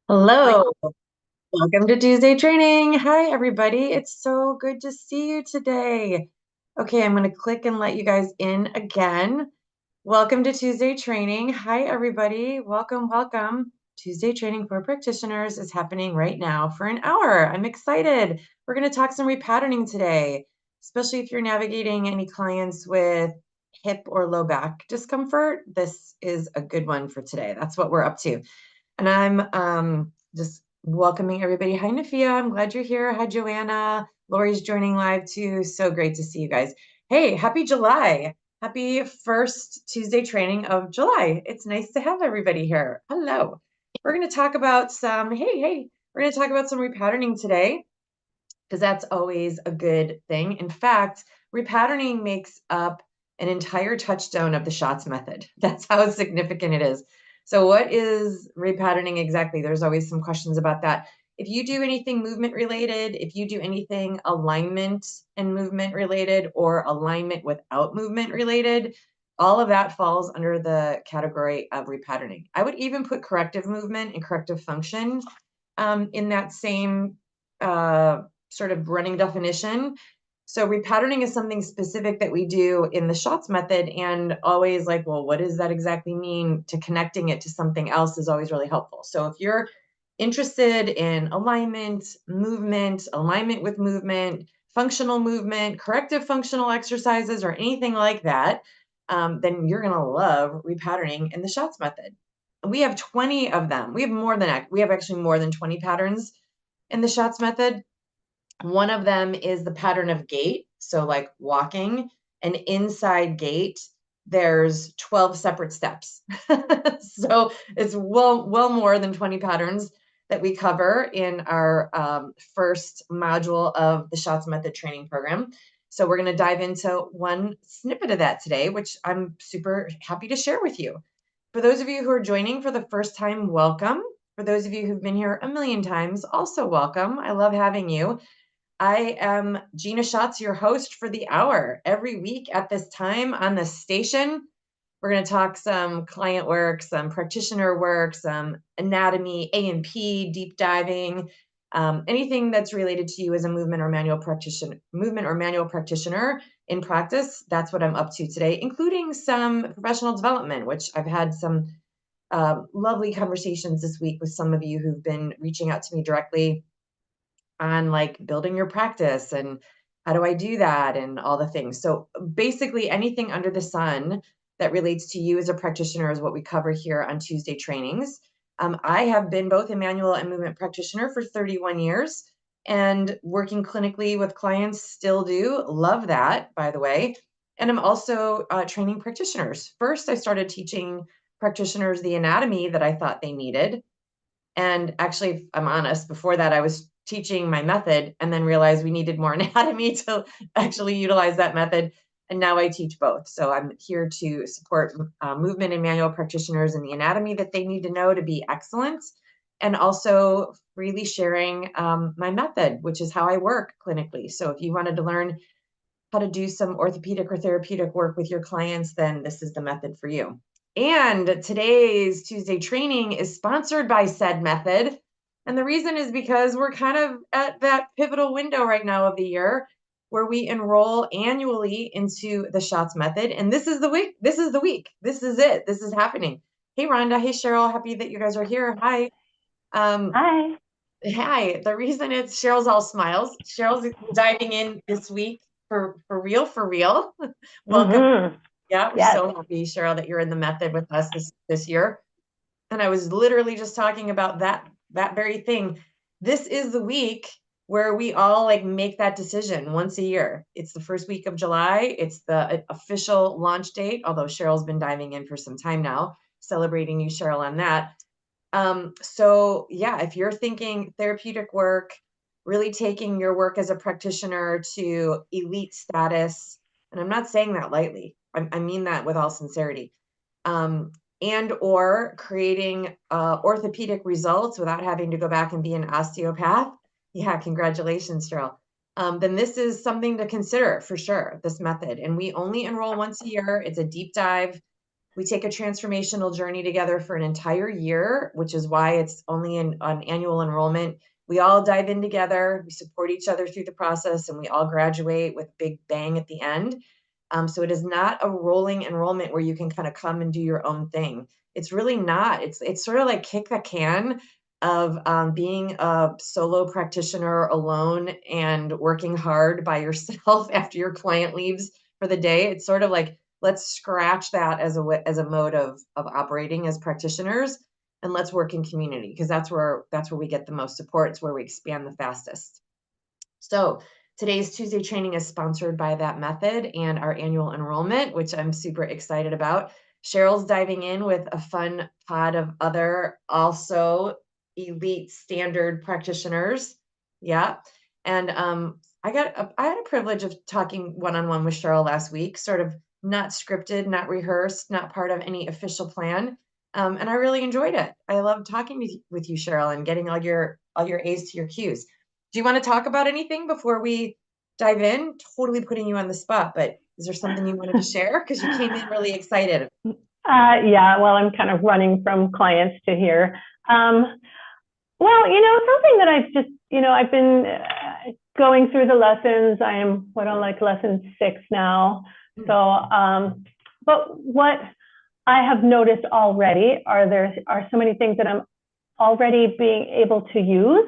Hello, welcome to Tuesday training. Hi, everybody. It's so good to see you today. Okay, I'm going to click and let you guys in again. Welcome to Tuesday training. Hi, everybody. Welcome, welcome. Tuesday training for practitioners is happening right now for an hour. I'm excited. We're going to talk some repatterning today, especially if you're navigating any clients with hip or low back discomfort. This is a good one for today. That's what we're up to. And I'm just welcoming everybody. Hi, Nafia. I'm glad you're here. Hi, Joanna. Lori's joining live too. So great to see you guys. Hey, happy July. Happy first Tuesday training of July. It's nice to have everybody here. Hello. We're going to talk about we're going to talk about some repatterning today because that's always a good thing. In fact, repatterning makes up an entire touchstone of the Schatz method. That's how significant it is. So what is repatterning exactly? There's always some questions about that. If you do anything movement related, if you do anything alignment and movement related or alignment without movement related, all of that falls under the category of repatterning. I would even put corrective movement and corrective function in that same sort of running definition. So repatterning is something specific that we do in the Schatz method, and always like, well, what does that exactly mean? To connecting it to something else is always really helpful. So if you're interested in alignment, movement, alignment with movement, functional movement, corrective functional exercises, or anything like that, then you're going to love repatterning in the Schatz method. We have 20 of them. We have actually more than 20 patterns in the Schatz method. One of them is the pattern of gait. So like walking, an inside gait, there's 12 separate steps. So it's well more than 20 patterns that we cover in our first module of the Schatz Method training program. So we're going to dive into one snippet of that today, which I'm super happy to share with you. For those of you who are joining for the first time, welcome. For those of you who've been here a million times, also welcome. I love having you. I am Gina Schatz, your host for the hour. Every week at this time on the station, we're going to talk some client work, some practitioner work, some anatomy, A&P, deep diving, anything that's related to you as a movement or manual practitioner in practice. That's what I'm up to today, including some professional development, which I've had some lovely conversations this week with some of you who've been reaching out to me directly on like building your practice and how do I do that and all the things. So basically anything under the sun that relates to you as a practitioner is what we cover here on Tuesday trainings. I have been both a manual and movement practitioner for 31 years and working clinically with clients, still do. Love that, by the way. And I'm also training practitioners. First, I started teaching practitioners the anatomy that I thought they needed. And actually, if I'm honest, before that, I was teaching my method and then realized we needed more anatomy to actually utilize that method. And now I teach both. So I'm here to support movement and manual practitioners in the anatomy that they need to know to be excellent. And also freely sharing my method, which is how I work clinically. So if you wanted to learn how to do some orthopedic or therapeutic work with your clients, then this is the method for you. And today's Tuesday training is sponsored by Said Method. And the reason is because we're kind of at that pivotal window right now of the year where we enroll annually into the Schatz Method. And this is the week. This is the week. This is it. This is happening. Hey, Rhonda. Hey, Cheryl. Happy that you guys are here. Hi. Hi. Hi. The reason it's Cheryl's all smiles. Cheryl's diving in this week for real, for real. Welcome. Yeah, we're Yes. so happy, Cheryl, that you're in the method with us this year. And I was literally just talking about that very thing. This is the week where we all like make that decision once a year. It's the first week of July. It's the official launch date, although Cheryl's been diving in for some time now, celebrating you, Cheryl, on that. So yeah, if you're thinking therapeutic work, really taking your work as a practitioner to elite status, and I'm not saying that lightly, I mean that with all sincerity, and or creating orthopedic results without having to go back and be an osteopath. Yeah, congratulations, Cheryl. Then this is something to consider for sure, this method. And we only enroll once a year. It's a deep dive We take a transformational journey together for an entire year, which is why it's only an annual enrollment. We all dive in together, we support each other through the process, and we all graduate with a big bang at the end. So it is not a rolling enrollment where you can kind of come and do your own thing. It's really not. It's sort of like kick the can of being a solo practitioner alone and working hard by yourself after your client leaves for the day. It's sort of like, let's scratch that as a mode of operating as practitioners, and let's work in community, because that's where we get the most support. It's where we expand the fastest. So today's Tuesday training is sponsored by that method and our annual enrollment, which I'm super excited about. Cheryl's diving in with a fun pod of other also elite standard practitioners. Yeah. And I had a privilege of talking one-on-one with Cheryl last week, sort of not scripted, not rehearsed, not part of any official plan. And I really enjoyed it. I love talking with you, Cheryl, and getting all your A's to your Q's. Do you want to talk about anything before we dive in? Totally putting you on the spot, but is there something you wanted to share? Because you came in really excited. Yeah, well, I'm kind of running from clients to here. Well, something that I've just, I've been going through the lessons. I am lesson 6 now. So, but what I have noticed already are so many things that I'm already being able to use.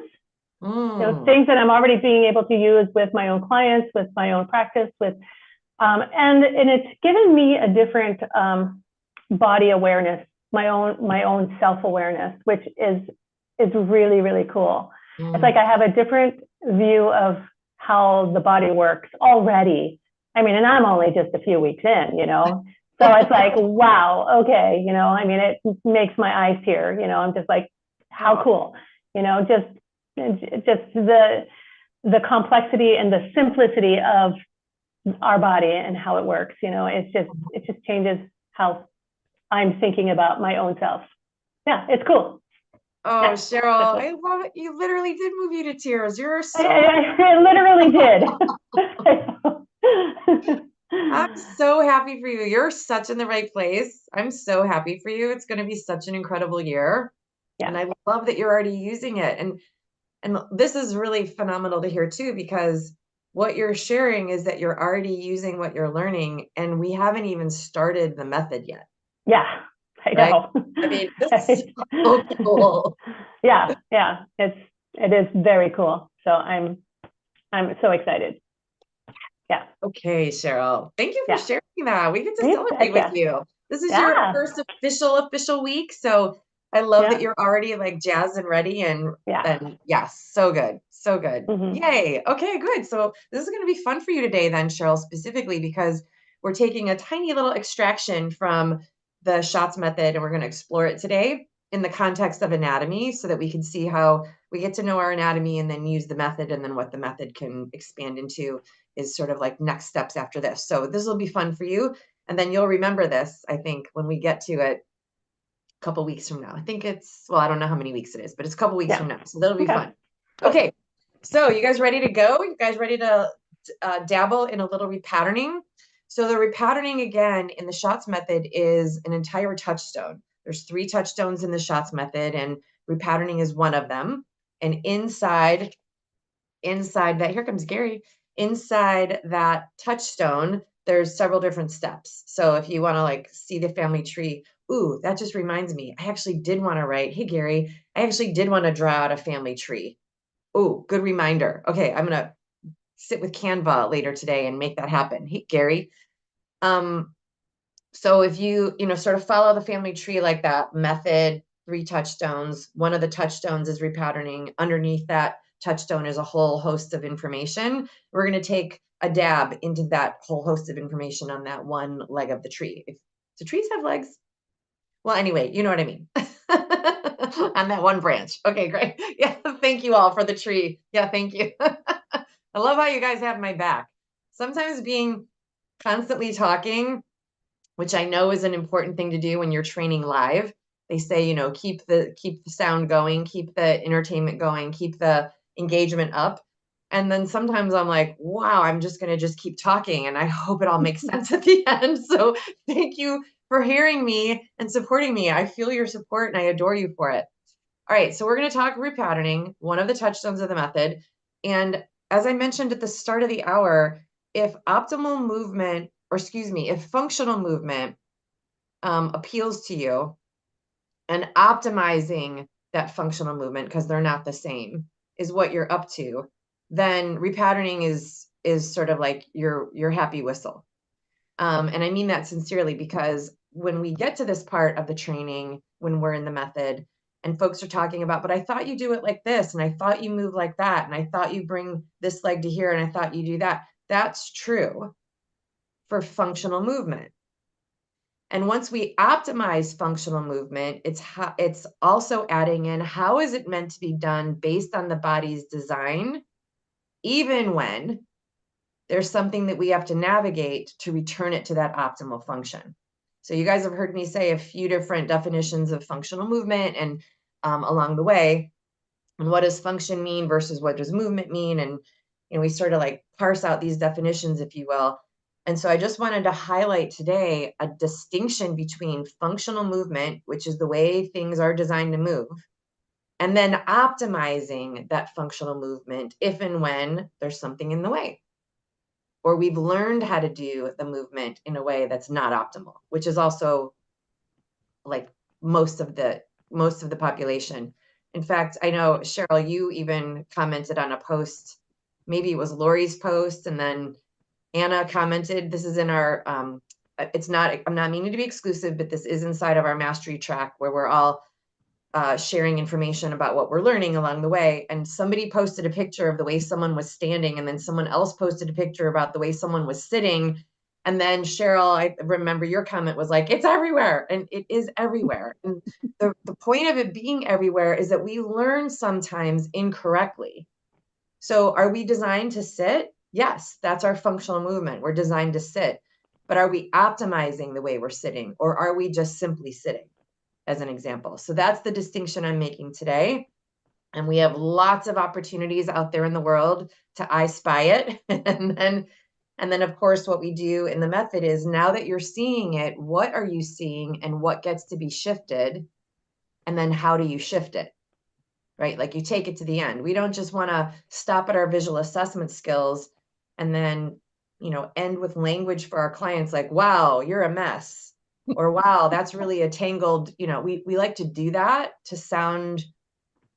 Things that I'm already being able to use with my own clients, with my own practice, and it's given me a different body awareness, my own self-awareness, which is really, really cool. It's like I have a different view of how the body works already. I mean, and I'm only just a few weeks in, so it's like, wow, okay, I mean, it makes my eyes tear, I'm just like, how cool, just the complexity and the simplicity of our body and how it works. It just changes how I'm thinking about my own self. Yeah, it's cool. Oh, yeah. Cheryl, I love it. You literally did move you to tears. You're so. I literally did. I'm so happy for you. You're such in the right place. I'm so happy for you. It's going to be such an incredible year. Yeah. And I love that you're already using it. And this is really phenomenal to hear too, because what you're sharing is that you're already using what you're learning, and we haven't even started the method yet. Yeah, I know. Right? I mean, this is so cool. Yeah, it is very cool. So I'm so excited. Yeah. Okay, Cheryl. Thank you for sharing that. We get to celebrate with you. This is your first official week. So I love that you're already like jazzed and ready, and yes, so good. So good. Yay. Okay, good. So this is going to be fun for you today then, Cheryl, specifically because we're taking a tiny little extraction from the Schatz Method, and we're going to explore it today in the context of anatomy, so that we can see how we get to know our anatomy and then use the method, and then what the method can expand into is sort of like next steps after this. So this will be fun for you. And then you'll remember this, I think, when we get to it a couple weeks from now. I think I don't know how many weeks it is, but it's a couple weeks from now. So that'll be fun. Okay. So you guys ready to go? You guys ready to dabble in a little repatterning? So the repatterning, again, in the Schatz Method is an entire touchstone. There's 3 touchstones in the Schatz Method, and repatterning is one of them. And inside that, here comes Gary. Inside that touchstone, there's several different steps. So if you want to like see the family tree, ooh, that just reminds me, I actually did want to write, hey, Gary, I actually did want to draw out a family tree. Ooh, good reminder. Okay, I'm going to sit with Canva later today and make that happen. Hey, Gary. So if you sort of follow the family tree like that method, 3 touchstones, one of the touchstones is repatterning. Underneath that touchstone is a whole host of information. We're going to take a dab into that whole host of information on that one leg of the tree. Do trees have legs? Well, anyway, you know what I mean. On that one branch. Okay, great. Yeah, thank you all for the tree. Yeah, thank you. I love how you guys have my back. Sometimes being constantly talking, which I know is an important thing to do when you're training live. They say, keep the sound going, keep the entertainment going, keep the engagement up. And then sometimes I'm like, wow, I'm just going to just keep talking, and I hope it all makes sense at the end. So thank you for hearing me and supporting me. I feel your support and I adore you for it. All right, so we're going to talk repatterning, one of the touchstones of the method. And as I mentioned at the start of the hour, if optimal movement, or excuse me, if functional movement appeals to you, and optimizing that functional movement, because they're not the same, is what you're up to, then repatterning is sort of like your happy whistle. And I mean that sincerely, because when we get to this part of the training, when we're in the method and folks are talking about, but I thought you do it like this, and I thought you move like that, and I thought you bring this leg to here, and I thought you do that. That's true for functional movement. And once we optimize functional movement, it's also adding in how is it meant to be done based on the body's design, even when there's something that we have to navigate to return it to that optimal function. So you guys have heard me say a few different definitions of functional movement and along the way, and what does function mean versus what does movement mean? And we sort of like parse out these definitions, if you will. And so I just wanted to highlight today a distinction between functional movement, which is the way things are designed to move, and then optimizing that functional movement if and when there's something in the way, or we've learned how to do the movement in a way that's not optimal, which is also like most of the population. In fact, I know, Cheryl, you even commented on a post, maybe it was Lori's post, and then Anna commented, this is in our, it's not, I'm not meaning to be exclusive, but this is inside of our mastery track where we're all sharing information about what we're learning along the way. And somebody posted a picture of the way someone was standing, and then someone else posted a picture about the way someone was sitting. And then Cheryl, I remember your comment was like, it's everywhere. And it is everywhere. And the point of it being everywhere is that we learn sometimes incorrectly. So are we designed to sit? Yes, that's our functional movement. We're designed to sit. But are we optimizing the way we're sitting, or are we just simply sitting, as an example? So that's the distinction I'm making today. And we have lots of opportunities out there in the world to I spy it. And then, of course, what we do in the method is, now that you're seeing it, what are you seeing and what gets to be shifted? And then how do you shift it? Right? Like, you take it to the end. We don't just want to stop at our visual assessment skills and then, end with language for our clients like, wow, you're a mess. Or, wow, that's really a tangled, we like to do that to sound,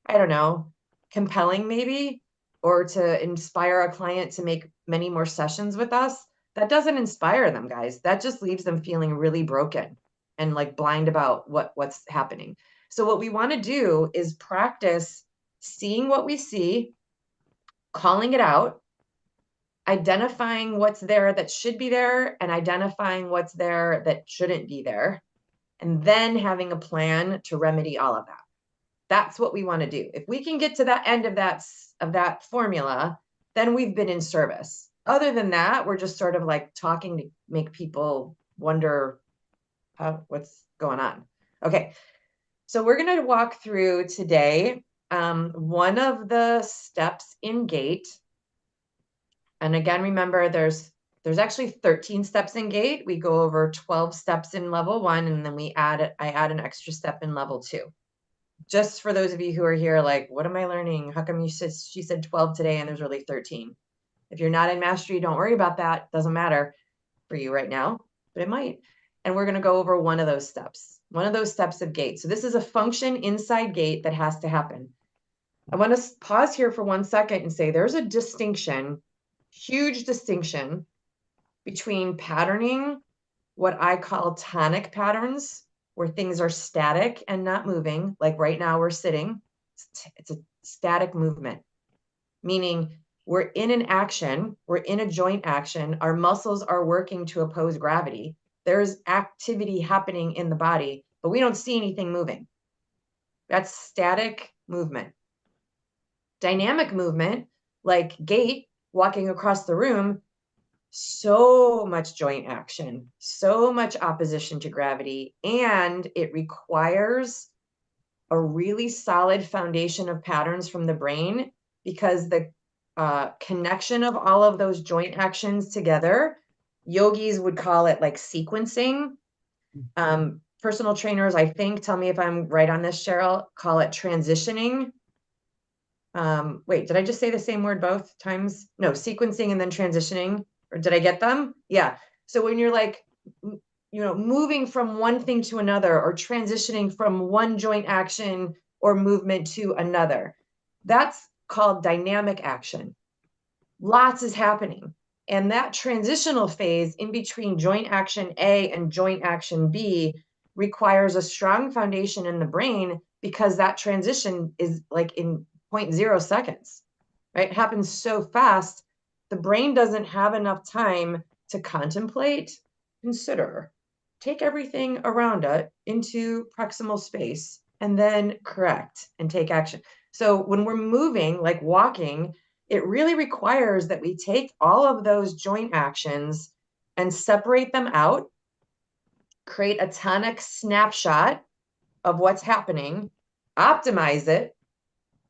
I don't know, compelling maybe, or to inspire a client to make many more sessions with us. That doesn't inspire them, guys. That just leaves them feeling really broken and like blind about what's happening. So what we want to do is practice seeing what we see, calling it out, identifying what's there that should be there, and identifying what's there that shouldn't be there, and then having a plan to remedy all of that. That's what we want to do. If we can get to that end of that formula, then we've been in service. Other than that, we're just sort of like talking to make people wonder what's going on. Okay, so we're going to walk through today one of the steps in GATE. And again, remember, there's actually 13 steps in GATE. We go over 12 steps in level 1, and then I add an extra step in level 2. Just for those of you who are here, like, what am I learning? How come she said 12 today and there's really 13? If you're not in mastery, don't worry about that. Doesn't matter for you right now, but it might. And we're going to go over one of those steps of GATE. So this is a function inside GATE that has to happen. I want to pause here for 1 second and say there's a distinction, huge distinction, between patterning, what I call tonic patterns, where things are static and not moving. Like right now we're sitting. It's a static movement, meaning we're in an action, we're in a joint action, our muscles are working to oppose gravity. There's activity happening in the body, but we don't see anything moving. That's static movement. Dynamic movement, like gait, walking across the room, so much joint action, so much opposition to gravity, and it requires a really solid foundation of patterns from the brain, because the connection of all of those joint actions together, yogis would call it like sequencing. Personal trainers, I think, tell me if I'm right on this, Cheryl, call it transitioning. Wait, did I just say the same word both times? No, sequencing and then transitioning, or did I get them? Yeah. So when you're like, moving from one thing to another or transitioning from one joint action or movement to another, that's called dynamic action. Lots is happening. And that transitional phase in between joint action A and joint action B requires a strong foundation in the brain because that transition is like in 0.0 seconds, right? It happens so fast, the brain doesn't have enough time to contemplate, consider, take everything around it into proximal space, and then correct and take action. So when we're moving, like walking, it really requires that we take all of those joint actions and separate them out, create a tonic snapshot of what's happening, optimize it,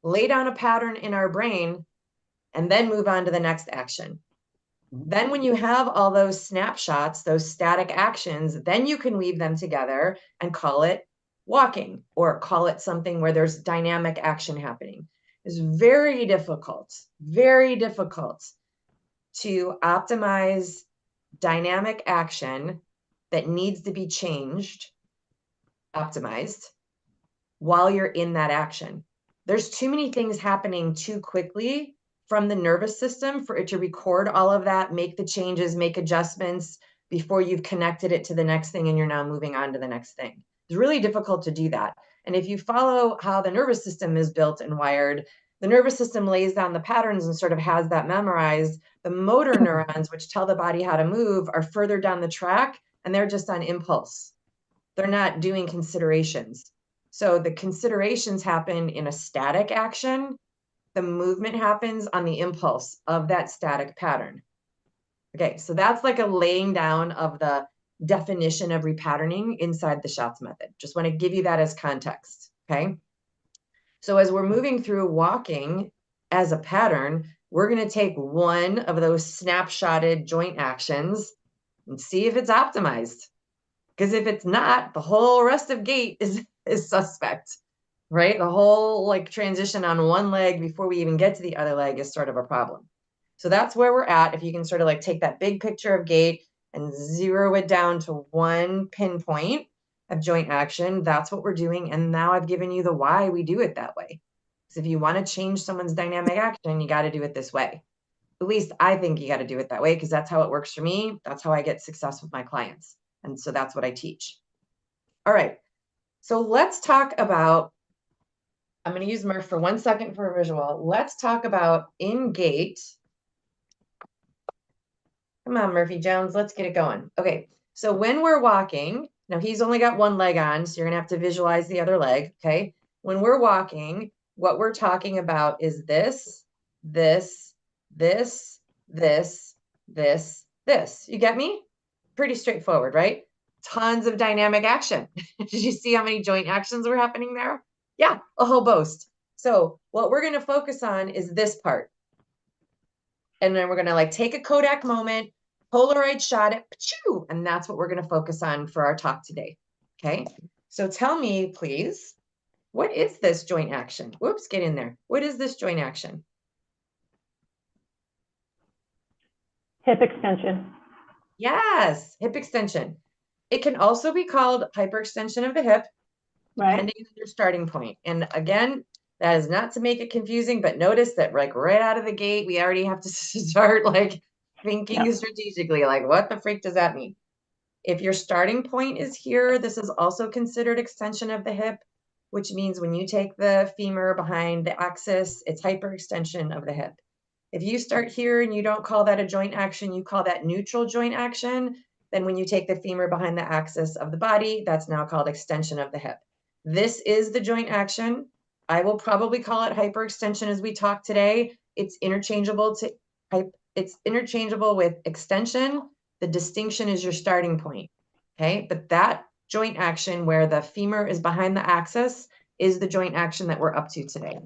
lay down a pattern in our brain, and then move on to the next action. Then when you have all those snapshots, those static actions, then you can weave them together and call it walking or call it something where there's dynamic action happening. It's very difficult to optimize dynamic action that needs to be optimized while you're in that action. There's too many things happening too quickly from the nervous system for it to record all of that, make the changes, make adjustments before you've connected it to the next thing and you're now moving on to the next thing. It's really difficult to do that. And if you follow how the nervous system is built and wired, the nervous system lays down the patterns and sort of has that memorized. The motor neurons, which tell the body how to move, are further down the track and they're just on impulse. They're not doing considerations. So the considerations happen in a static action. The movement happens on the impulse of that static pattern. Okay, so that's like a laying down of the definition of repatterning inside the Schatz method. Just want to give you that as context, okay? So as we're moving through walking as a pattern, we're going to take one of those snapshotted joint actions and see if it's optimized. Because if it's not, the whole rest of gait is suspect, right? The whole like transition on one leg before we even get to the other leg is sort of a problem. So that's where we're at. If you can sort of like take that big picture of gait and zero it down to one pinpoint of joint action, that's what we're doing. And now I've given you the why we do it that way. So if you want to change someone's dynamic action, you got to do it this way. At least I think you got to do it that way because that's how it works for me. That's how I get success with my clients. And so that's what I teach. All right. So let's talk about, I'm going to use Murph for 1 second for a visual. Let's talk about in gait. Come on, Murphy Jones, let's get it going. Okay. So when we're walking, now he's only got one leg on, so you're going to have to visualize the other leg. Okay. When we're walking, what we're talking about is this. You get me? Pretty straightforward, right? Tons of dynamic action. Did you see how many joint actions were happening there? Yeah, a whole host. So what we're going to focus on is this part. And then we're going to like take a Kodak moment, Polaroid shot it, and that's what we're going to focus on for our talk today. Okay. So tell me, please, what is this joint action? Whoops, get in there. What is this joint action? Hip extension. Yes, hip extension. It can also be called hyperextension of the hip, depending on your starting point. And again, that is not to make it confusing, but notice that like right out of the gate, we already have to start like thinking strategically, like what the freak does that mean? If your starting point is here, this is also considered extension of the hip, which means when you take the femur behind the axis, it's hyperextension of the hip. If you start here and you don't call that a joint action, you call that neutral joint action, then when you take the femur behind the axis of the body, that's now called extension of the hip. This is the joint action. I will probably call it hyperextension as we talk today. It's interchangeable with extension. The distinction is your starting point. Okay, but that joint action where the femur is behind the axis is the joint action that we're up to today.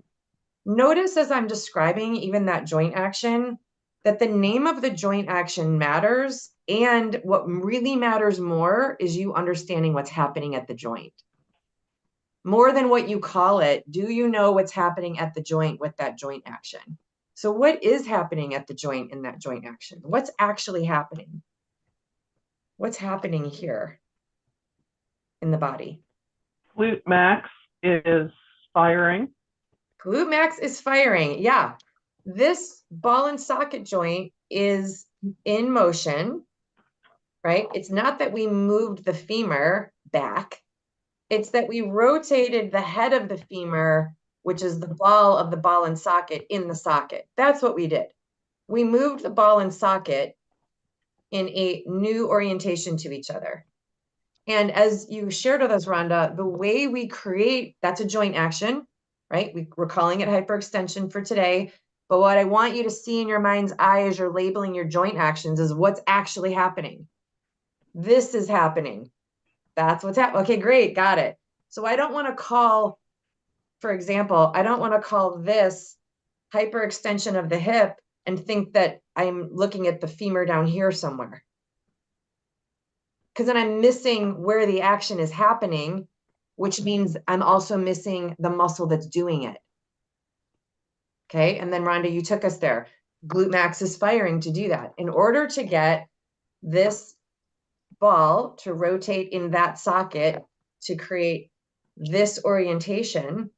Notice as I'm describing even that joint action, that the name of the joint action matters And what really matters more is you understanding what's happening at the joint. More than what you call it, do you know what's happening at the joint with that joint action? So what is happening at the joint in that joint action? What's actually happening? What's happening here in the body? Glute max is firing. Glute max is firing. Yeah. This ball and socket joint is in motion, right? It's not that we moved the femur back. It's that we rotated the head of the femur, which is the ball of the ball and socket, in the socket. That's what we did. We moved the ball and socket in a new orientation to each other. And as you shared with us, Rhonda, the way we create, that's a joint action, right? We're calling it hyperextension for today. But what I want you to see in your mind's eye as you're labeling your joint actions is what's actually happening. This is happening. That's what's happening. Okay, great. Got it. So I don't want to call, for example, I don't want to call this hyperextension of the hip and think that I'm looking at the femur down here somewhere. Because then I'm missing where the action is happening, which means I'm also missing the muscle that's doing it. Okay, and then Rhonda, you took us there. Glute max is firing to do that. In order to get this ball to rotate in that socket to create this orientation,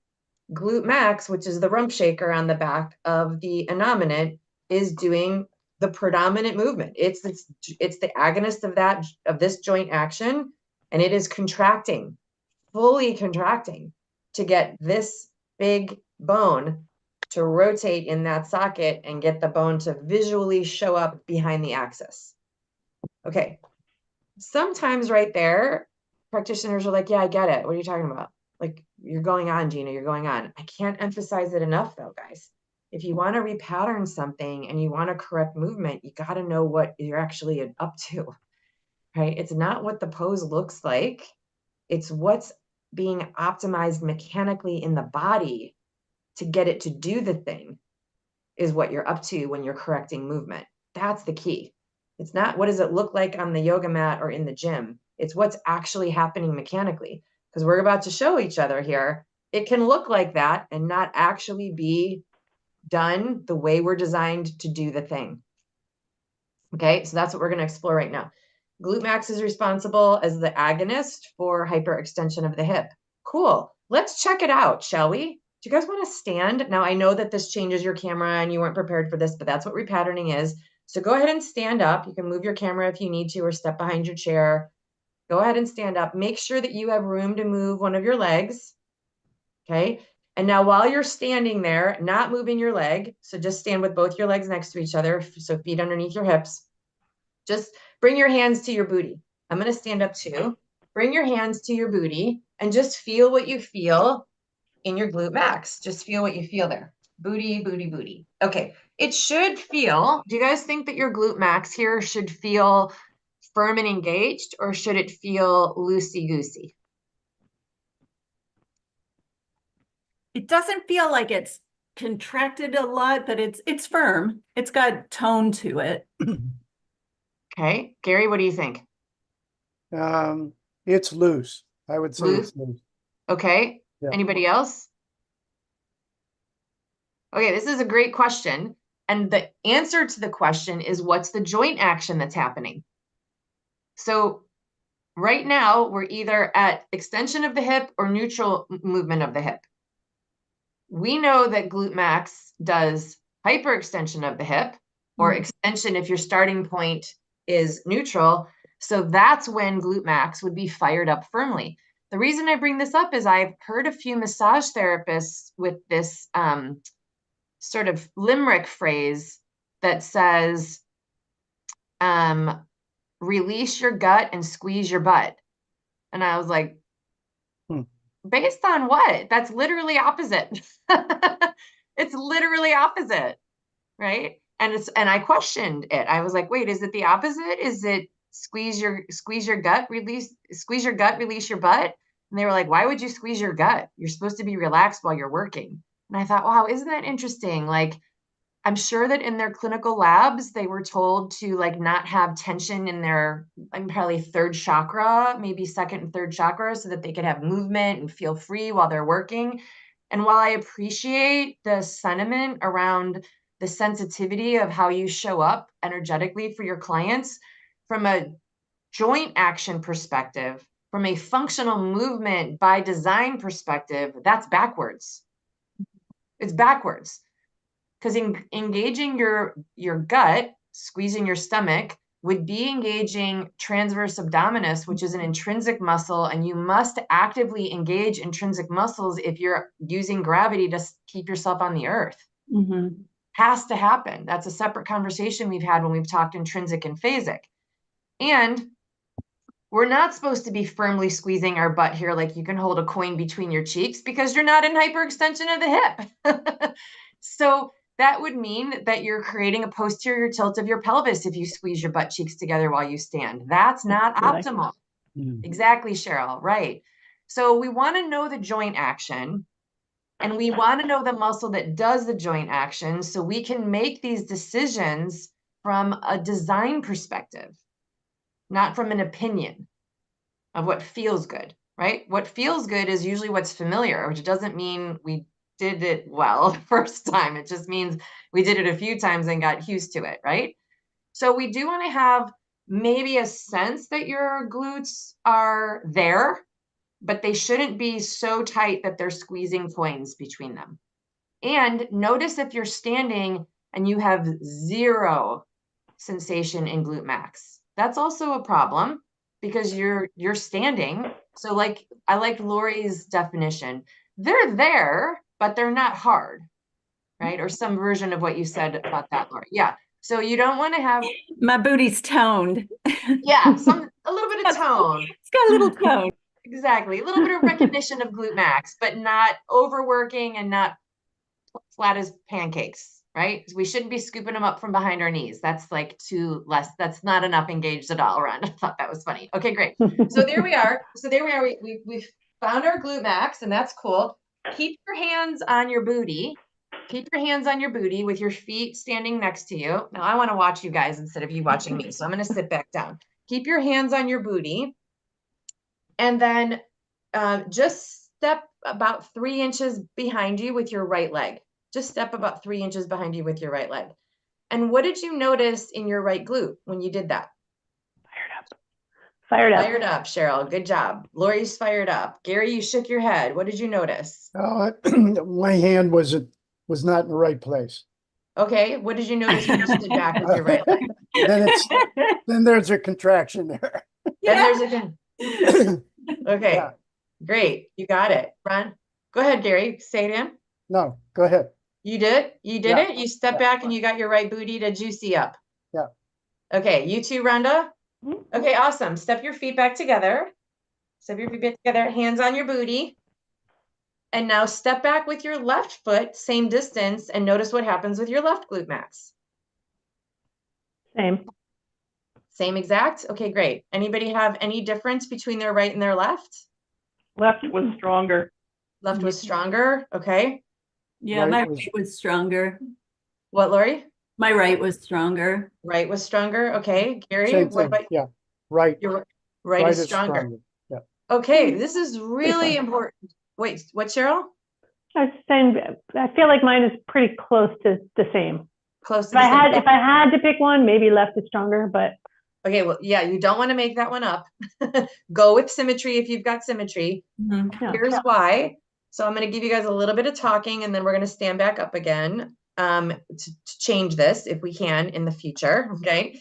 glute max, which is the rump shaker on the back of the innominate, is doing the predominant movement. It's the agonist of this joint action, and it is contracting, fully contracting to get this big bone to rotate in that socket and get the bone to visually show up behind the axis. Okay. Sometimes right there, practitioners are like, yeah, I get it. What are you talking about? Like, you're going on, Gina, you're going on. I can't emphasize it enough though, guys. If you want to repattern something and you want to correct movement, you got to know what you're actually up to, right? It's not what the pose looks like. It's what's being optimized mechanically in the body to get it to do the thing is what you're up to when you're correcting movement. That's the key. It's not what does it look like on the yoga mat or in the gym. It's what's actually happening mechanically. Because we're about to show each other here. It can look like that and not actually be done the way we're designed to do the thing. Okay, so that's what we're going to explore right now. Glute max is responsible as the agonist for hyperextension of the hip. Cool. Let's check it out, shall we? Do you guys want to stand? Now, I know that this changes your camera and you weren't prepared for this, but that's what repatterning is. So go ahead and stand up. You can move your camera if you need to or step behind your chair. Go ahead and stand up. Make sure that you have room to move one of your legs. Okay. And now while you're standing there, not moving your leg, so just stand with both your legs next to each other, so feet underneath your hips. Just bring your hands to your booty. I'm going to stand up too. Bring your hands to your booty and just feel what you feel in your glute max. Just feel what you feel there. Booty, booty, booty. Okay. It should feel, do you guys think that your glute max here should feel firm and engaged, or should it feel loosey-goosey? It doesn't feel like it's contracted a lot, but it's firm. It's got tone to it. Okay. Gary, what do you think? It's loose. I would say Loose? it's loose. Okay. Yeah. Anybody else? Okay, this is a great question. And the answer to the question is, what's the joint action that's happening? So right now, we're either at extension of the hip or neutral movement of the hip. We know that glute max does hyperextension of the hip, or extension if your starting point is neutral. So that's when glute max would be fired up firmly. The reason I bring this up is I've heard a few massage therapists with this sort of limerick phrase that says, release your gut and squeeze your butt. And I was like, based on what? That's literally opposite. It's literally opposite, right? And I questioned it. I was like, wait, is it the opposite? Is it squeeze your gut, release your butt? And they were like, why would you squeeze your gut? You're supposed to be relaxed while you're working. And I thought, wow, isn't that interesting? Like, I'm sure that in their clinical labs, they were told to like not have tension in their probably third chakra, maybe second and third chakra, so that they could have movement and feel free while they're working. And while I appreciate the sentiment around the sensitivity of how you show up energetically for your clients, from a joint action perspective, from a functional movement by design perspective, that's backwards. It's backwards. Because engaging your gut, squeezing your stomach, would be engaging transverse abdominis, which is an intrinsic muscle, and you must actively engage intrinsic muscles if you're using gravity to keep yourself on the earth. Mm-hmm. Has to happen. That's a separate conversation we've had when we've talked intrinsic and phasic. And we're not supposed to be firmly squeezing our butt here like you can hold a coin between your cheeks, because you're not in hyperextension of the hip. So that would mean that you're creating a posterior tilt of your pelvis if you squeeze your butt cheeks together while you stand. That's not optimal. Exactly, Cheryl, right. So we want to know the joint action, and we want to know the muscle that does the joint action, so we can make these decisions from a design perspective, not from an opinion of what feels good, right? What feels good is usually what's familiar, which doesn't mean we did it well the first time. It just means we did it a few times and got used to it, right? So we do want to have maybe a sense that your glutes are there, but they shouldn't be so tight that they're squeezing coins between them. And notice if you're standing and you have zero sensation in glute max. That's also a problem, because you're standing. So like, I like Lori's definition. They're there, but they're not hard, right? Or some version of what you said about that, Lori. Yeah. So you don't want to have, My booty's toned. yeah, a little bit of tone. It's got a little tone. Exactly. A little bit of recognition of glute max, but not overworking and not flat as pancakes, right? We shouldn't be scooping them up from behind our knees. That's like too less. That's not enough engaged at all around. I thought that was funny. Okay, great. So there we are. We've found our glute max, and that's cool. Keep your hands on your booty. Keep your hands on your booty with your feet standing next to you. Now I want to watch you guys instead of you watching me. So I'm going to sit back down. Keep your hands on your booty. And then just step about 3 inches behind you with your right leg. Just step about 3 inches behind you with your right leg. And what did you notice in your right glute when you did that? Fired up. Fired up, Cheryl. Good job. Lori's fired up. Gary, you shook your head. What did you notice? My hand was not in the right place. Okay. What did you notice when you stood back with your right leg? Then there's a contraction there. Then there's a okay. Yeah. Great. You got it. Ron, go ahead, Gary. Say it in. No, go ahead. You did? You did Yeah. it? You stepped back and you got your right booty to juicy up. Yeah. Okay. You too, Rhonda? Okay, awesome. Step your feet back together. Step your feet back together. Hands on your booty. And now step back with your left foot, same distance, and notice what happens with your left glute max. Same. Same exact? Okay, great. Anybody have any difference between their right and their left? Left was stronger. Left was stronger. Okay. Yeah, my right was stronger. What, Lori? My right was stronger. Right was stronger. Okay. Gary, Same what thing. about Yeah. Right. your right is stronger. Yeah. Okay, this is really important. Wait, what, Cheryl? I was saying, I feel like mine is pretty close to the same. Close to If the same. if I had to pick one, maybe left is stronger, but Okay, well, yeah, you don't want to make that one up. Go with symmetry if you've got symmetry. Mm-hmm. Here's why. So I'm going to give you guys a little bit of talking, and then we're going to stand back up again to change this if we can in the future. Okay.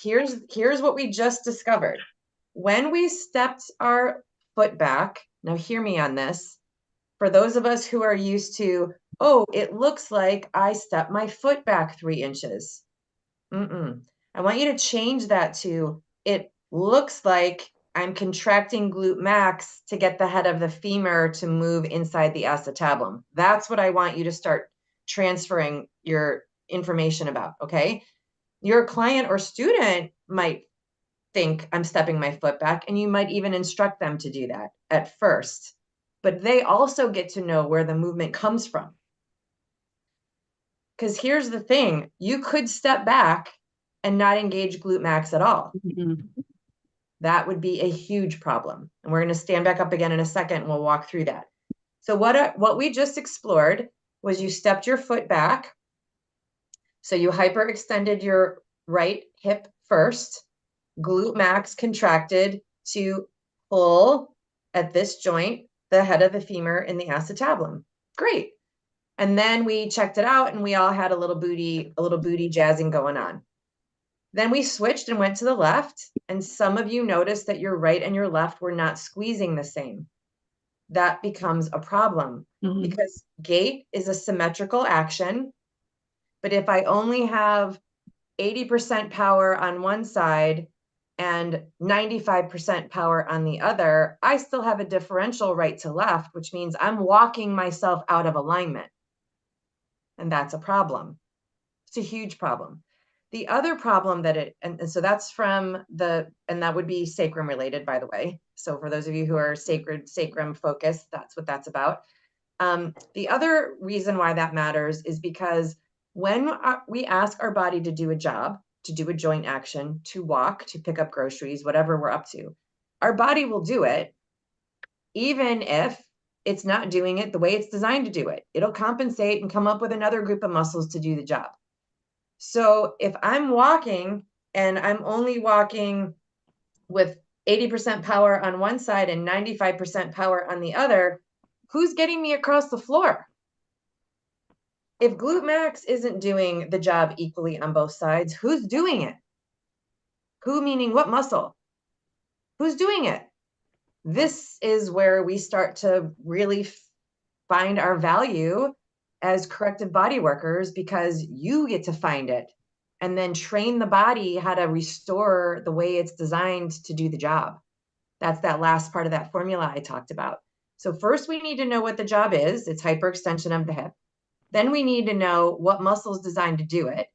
Here's what we just discovered. When we stepped our foot back, now hear me on this. For those of us who are used to, oh, it looks like I stepped my foot back 3 inches. I want you to change that to, it looks like I'm contracting glute max to get the head of the femur to move inside the acetabulum. That's what I want you to start transferring your information about, okay? Your client or student might think I'm stepping my foot back, and you might even instruct them to do that at first, but they also get to know where the movement comes from. Because here's the thing, you could step back and not engage glute max at all. Mhm. That would be a huge problem. And we're going to stand back up again in a second and we'll walk through that. So what we just explored was you stepped your foot back. So you hyperextended your right hip first, glute max contracted to pull at this joint, the head of the femur in the acetabulum. Great. And then we checked it out and we all had a little booty jazzing going on. Then we switched and went to the left, and some of you noticed that your right and your left were not squeezing the same. That becomes a problem because gait is a symmetrical action. But if I only have 80% power on one side and 95% power on the other, I still have a differential right to left, which means I'm walking myself out of alignment. And that's a problem. It's a huge problem. The other problem that and so that's from and that would be sacrum related, by the way. So for those of you who are sacrum focused, that's what that's about. The other reason why that matters is because when we ask our body to do a job, to do a joint action, to walk, to pick up groceries, whatever we're up to, our body will do it, even if it's not doing it the way it's designed to do it. It'll compensate and come up with another group of muscles to do the job. So if I'm walking and I'm only walking with 80% power on one side and 95% power on the other, who's getting me across the floor? If glute max isn't doing the job equally on both sides, who's doing it? Who meaning what muscle? Who's doing it? This is where we start to really find our value as corrective body workers, because you get to find it and then train the body how to restore the way it's designed to do the job. That's that last part of that formula I talked about. So first we need to know what the job is. It's hyperextension of the hip. Then we need to know what muscle is designed to do it.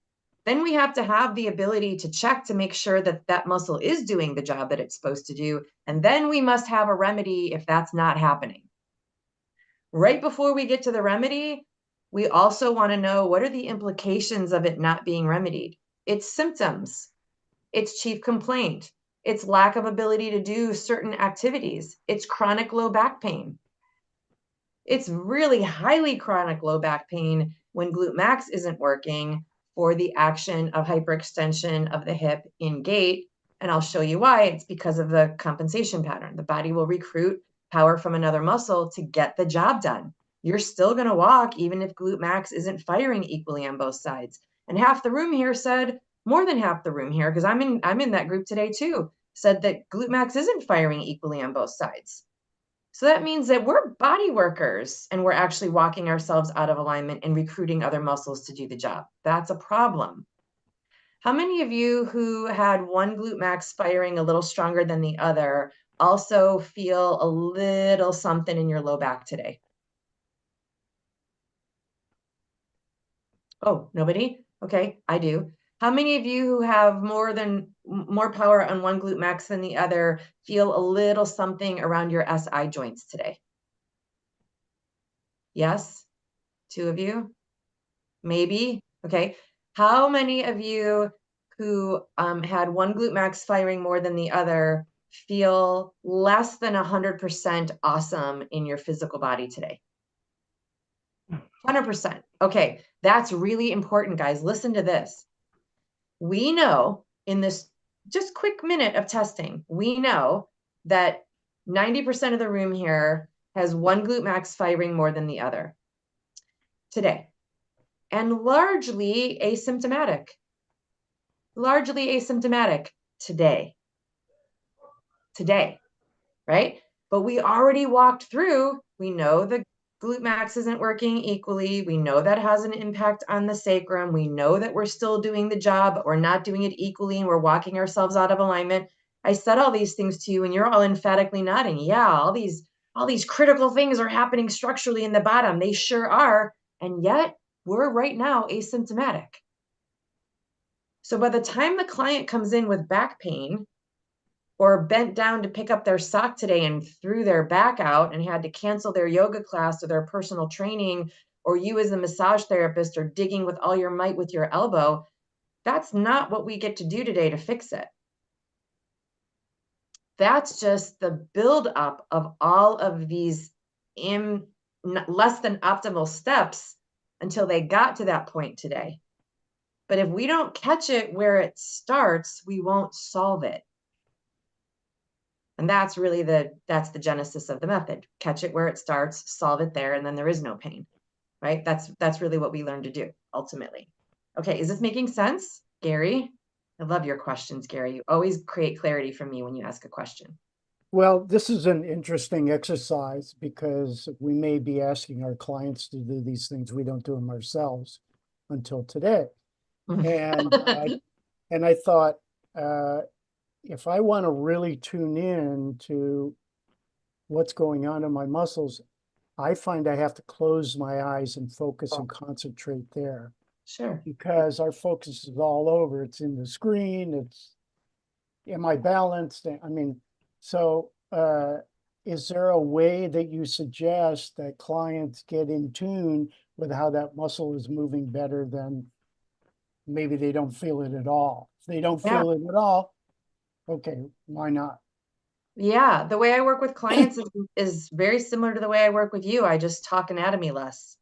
Then we have to have the ability to check to make sure that that muscle is doing the job that it's supposed to do. And then we must have a remedy if that's not happening. Right before we get to the remedy, we also want to know what are the implications of it not being remedied. It's symptoms, it's chief complaint, it's lack of ability to do certain activities, it's chronic low back pain. It's really highly chronic low back pain when glute max isn't working for the action of hyperextension of the hip in gait. And I'll show you why. It's because of the compensation pattern. The body will recruit power from another muscle to get the job done. You're still going to walk even if glute max isn't firing equally on both sides. And half the room here said, more than half the room here, because I'm in that group today too, said that glute max isn't firing equally on both sides. So that means that we're body workers and we're actually walking ourselves out of alignment and recruiting other muscles to do the job. That's a problem. How many of you who had one glute max firing a little stronger than the other also feel a little something in your low back today? Oh, nobody? Okay, I do. How many of you who have more power on one glute max than the other feel a little something around your SI joints today? Yes? 2 of you? Maybe? Okay. How many of you who had one glute max firing more than the other feel less than 100% awesome in your physical body today? 100%. Okay, that's really important, guys. Listen to this. We know in this just quick minute of testing, we know that 90% of the room here has one glute max firing more than the other today, and largely asymptomatic today, right? But we already walked through, we know the glute max isn't working equally. We know that has an impact on the sacrum. We know that we're still doing the job, but we're not doing it equally and we're walking ourselves out of alignment. I said all these things to you and you're all emphatically nodding. Yeah, all these critical things are happening structurally in the bottom. They sure are. And yet we're right now asymptomatic. So by the time the client comes in with back pain or bent down to pick up their sock today and threw their back out and had to cancel their yoga class or their personal training or you as a massage therapist are digging with all your might with your elbow. That's not what we get to do today to fix it. That's just the buildup of all of these less than optimal steps until they got to that point today. But if we don't catch it where it starts, we won't solve it. And that's really that's the genesis of the method. Catch it where it starts, solve it there, and then there is no pain, right? That's really what we learn to do ultimately. Okay, is this making sense, Gary? I love your questions, Gary. You always create clarity for me when you ask a question. Well, this is an interesting exercise because we may be asking our clients to do these things. We don't do them ourselves until today. And I thought, if I want to really tune in to what's going on in my muscles, I find I have to close my eyes and focus and concentrate there. Sure. Because our focus is all over. It's in the screen. It's, am I balanced? I mean, so is there a way that you suggest that clients get in tune with how that muscle is moving better than maybe they don't feel it at all? If they don't feel it at all, okay, why not? Yeah, the way I work with clients is very similar to the way I work with you. I just talk anatomy less.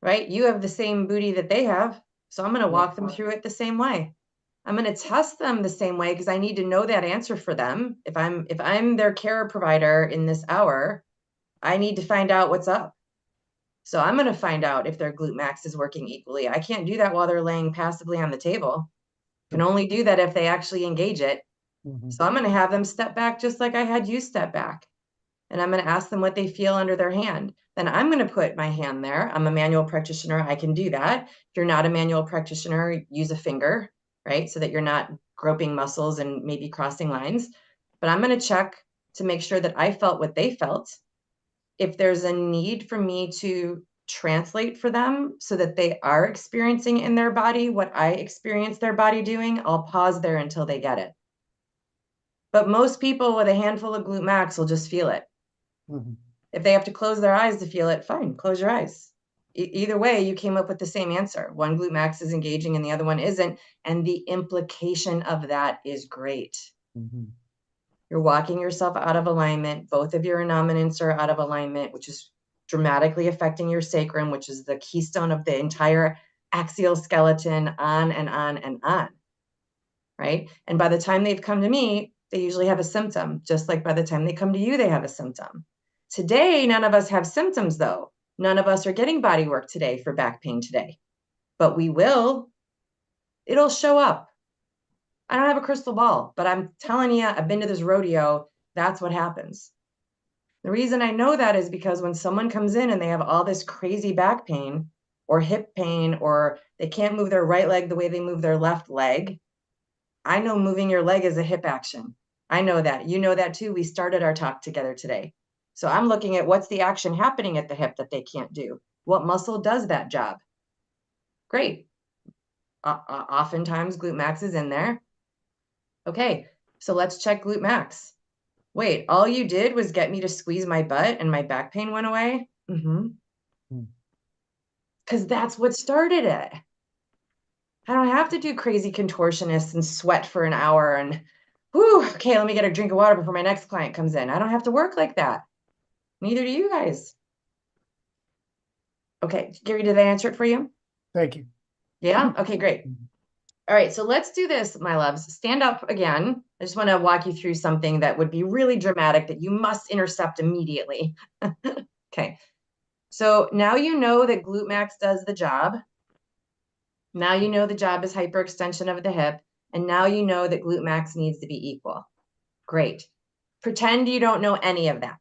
Right? You have the same booty that they have, so I'm going to walk them through it the same way. I'm going to test them the same way because I need to know that answer for them. If I'm their care provider in this hour, I need to find out what's up. So I'm going to find out if their glute max is working equally. I can't do that while they're laying passively on the table. I can only do that if they actually engage it. So I'm going to have them step back just like I had you step back. And I'm going to ask them what they feel under their hand. Then I'm going to put my hand there. I'm a manual practitioner. I can do that. If you're not a manual practitioner, use a finger, right? So that you're not groping muscles and maybe crossing lines. But I'm going to check to make sure that I felt what they felt. If there's a need for me to translate for them so that they are experiencing in their body what I experience their body doing, I'll pause there until they get it. But most people with a handful of glute max will just feel it. If they have to close their eyes to feel it, fine, close your eyes. Either way, you came up with the same answer. One glute max is engaging and the other one isn't. And the implication of that is great. You're walking yourself out of alignment. Both of your innominants are out of alignment, which is dramatically affecting your sacrum, which is the keystone of the entire axial skeleton, on and on and on, right? And by the time they've come to me, they usually have a symptom, just like by the time they come to you, they have a symptom. Today, none of us have symptoms, though. None of us are getting body work today for back pain today, but we will. It'll show up. I don't have a crystal ball, but I'm telling you, I've been to this rodeo. That's what happens. The reason I know that is because when someone comes in and they have all this crazy back pain or hip pain, or they can't move their right leg the way they move their left leg, I know moving your leg is a hip action. I know that. You know that too. We started our talk together today. So I'm looking at what's the action happening at the hip that they can't do. What muscle does that job? Great. Oftentimes glute max is in there. Okay, so let's check glute max. Wait, all you did was get me to squeeze my butt and my back pain went away? Because that's what started it. I don't have to do crazy contortionists and sweat for an hour and, whew, okay, let me get a drink of water before my next client comes in. I don't have to work like that. Neither do you guys. Okay, Gary, did I answer it for you? Thank you. Yeah? Okay, great. All right, so let's do this, my loves. Stand up again. I just want to walk you through something that would be really dramatic that you must intercept immediately. Okay, so now you know that glute max does the job. Now you know the job is hyperextension of the hip, and now you know that glute max needs to be equal. Great. Pretend you don't know any of that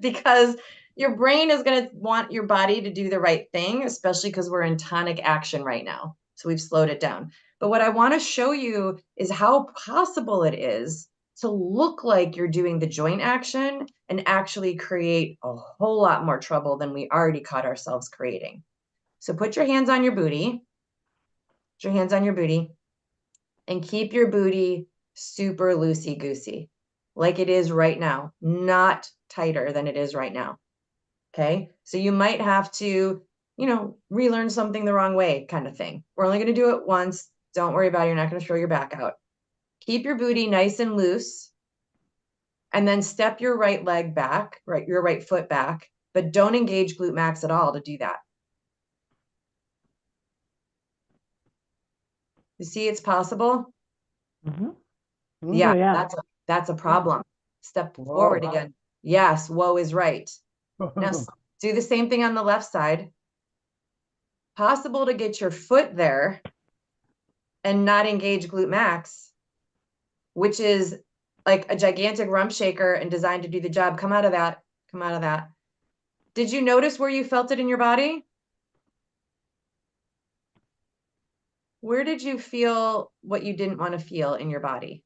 because your brain is going to want your body to do the right thing, especially because we're in tonic action right now. So we've slowed it down. But what I want to show you is how possible it is to look like you're doing the joint action and actually create a whole lot more trouble than we already caught ourselves creating. So put your hands on your booty. Put your hands on your booty and keep your booty super loosey-goosey, like it is right now, not tighter than it is right now. Okay. So you might have to, relearn something the wrong way kind of thing. We're only going to do it once. Don't worry about it. You're not going to throw your back out. Keep your booty nice and loose. And then step your right leg back, your right foot back, but don't engage glute max at all to do that. You see, it's possible. Oh, yeah. That's a problem. Step forward again. Yes, whoa is right. Now do the same thing on the left side. Possible to get your foot there and not engage glute max, which is like a gigantic rump shaker and designed to do the job. Come out of that. Come out of that. Did you notice where you felt it in your body? Where did you feel what you didn't want to feel in your body